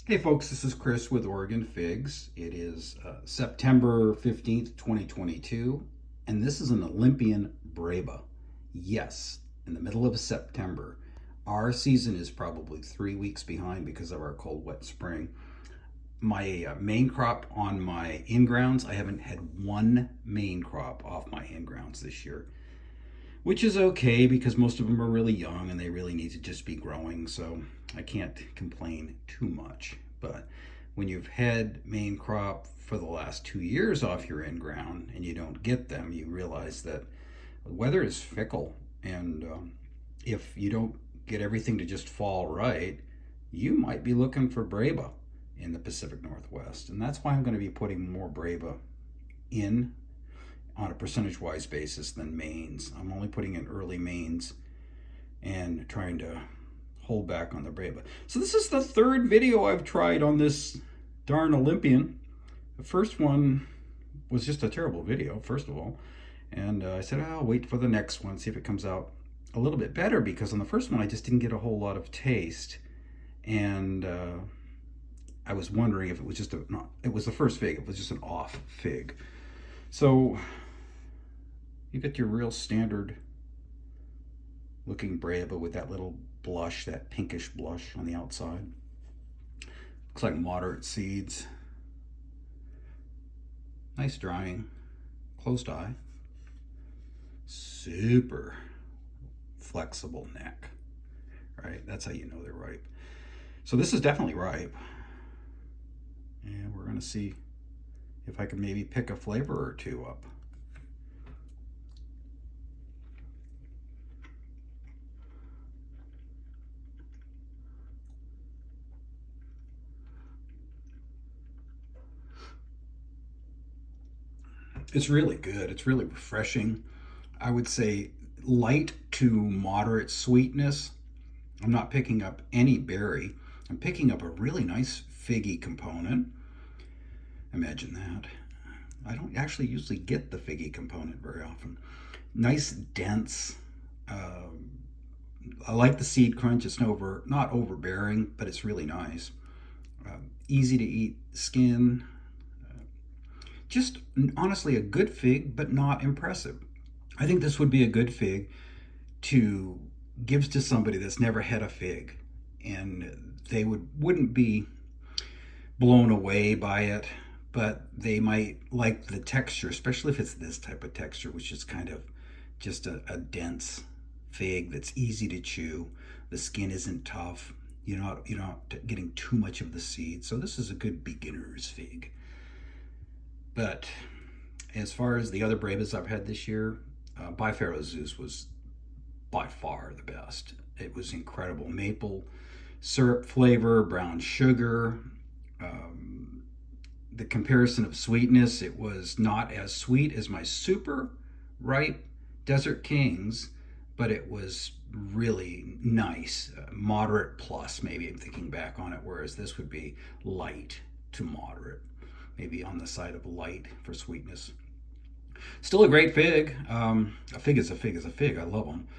Hey folks, this is Chris with Oregon Figs. It is September 15th, 2022, and this is an Olympian Breba. Yes, in the middle of September. Our season is probably 3 weeks behind because of our cold, wet spring. My main crop on my in-grounds, I haven't had one main crop off my in-grounds this year, which is okay because most of them are really young and they really need to just be growing, so I can't complain too much. But when you've had main crop for the last 2 years off your in-ground and you don't get them, you realize that the weather is fickle, and if you don't get everything to just fall right, you might be looking for Breba in the Pacific Northwest. And that's why I'm going to be putting more Breba in on a percentage-wise basis than mains. I'm only putting in early mains and trying to hold back on the Breba. So this is the third video I've tried on this darn Olympian. The first one was just a terrible video, first of all. And I said, I'll wait for the next one, see if it comes out a little bit better, because on the first one I just didn't get a whole lot of taste. And I was wondering if it was just it was the first fig, it was just an off fig. So you get your real standard looking Breba with that little blush, that pinkish blush on the outside. Looks like moderate seeds. Nice drying, closed eye. Super flexible neck, right? That's how you know they're ripe. So this is definitely ripe. And we're gonna see if I can maybe pick a flavor or two up. It's really good. It's really refreshing. I would say light to moderate sweetness. I'm not picking up any berry. I'm picking up a really nice figgy component. Imagine that. I don't actually usually get the figgy component very often. Nice, dense. I like the seed crunch. It's not overbearing, but it's really nice. Easy to eat skin. Just honestly a good fig, but not impressive. I think this would be a good fig to give to somebody that's never had a fig, and they wouldn't be blown away by it, but they might like the texture, especially if it's this type of texture, which is kind of just a dense fig that's easy to chew. The skin isn't tough. You're not getting too much of the seed. So this is a good beginner's fig. But as far as the other Brebas I've had this year, Bifaro Zeus was by far the best. It was incredible. Maple syrup flavor, brown sugar. The comparison of sweetness, it was not as sweet as my super ripe Desert Kings, but it was really nice. Moderate plus, maybe, I'm thinking back on it, whereas this would be light to moderate. Maybe on the side of light for sweetness. Still a great fig. A fig is a fig is a fig. I love them.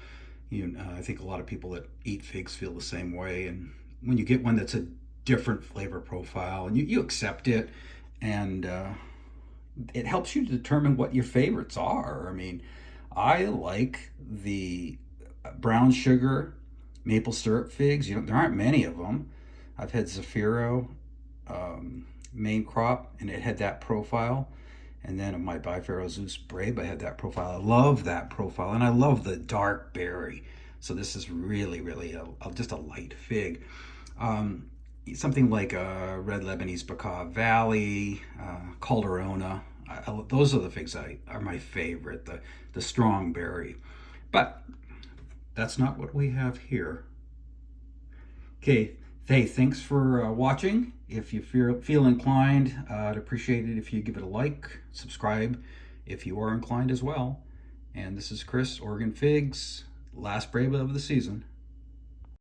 I think a lot of people that eat figs feel the same way. And when you get one that's a different flavor profile, and you accept it, and it helps you determine what your favorites are. I mean, I like the brown sugar maple syrup figs. There aren't many of them. I've had Zafiro. Main crop, and it had that profile, and then my Bifaro Zeus Breba had that profile. I love that profile, and I love the dark berry. So this is really just a light fig. Something like a red Lebanese Baca Valley, Calderona. Those are the figs are my favorite, the strong berry. But that's not what we have here. Okay. Hey, thanks for watching. If you feel inclined, I'd appreciate it if you give it a like, subscribe if you are inclined as well. And this is Chris, Oregon Figs, last Breba of the season.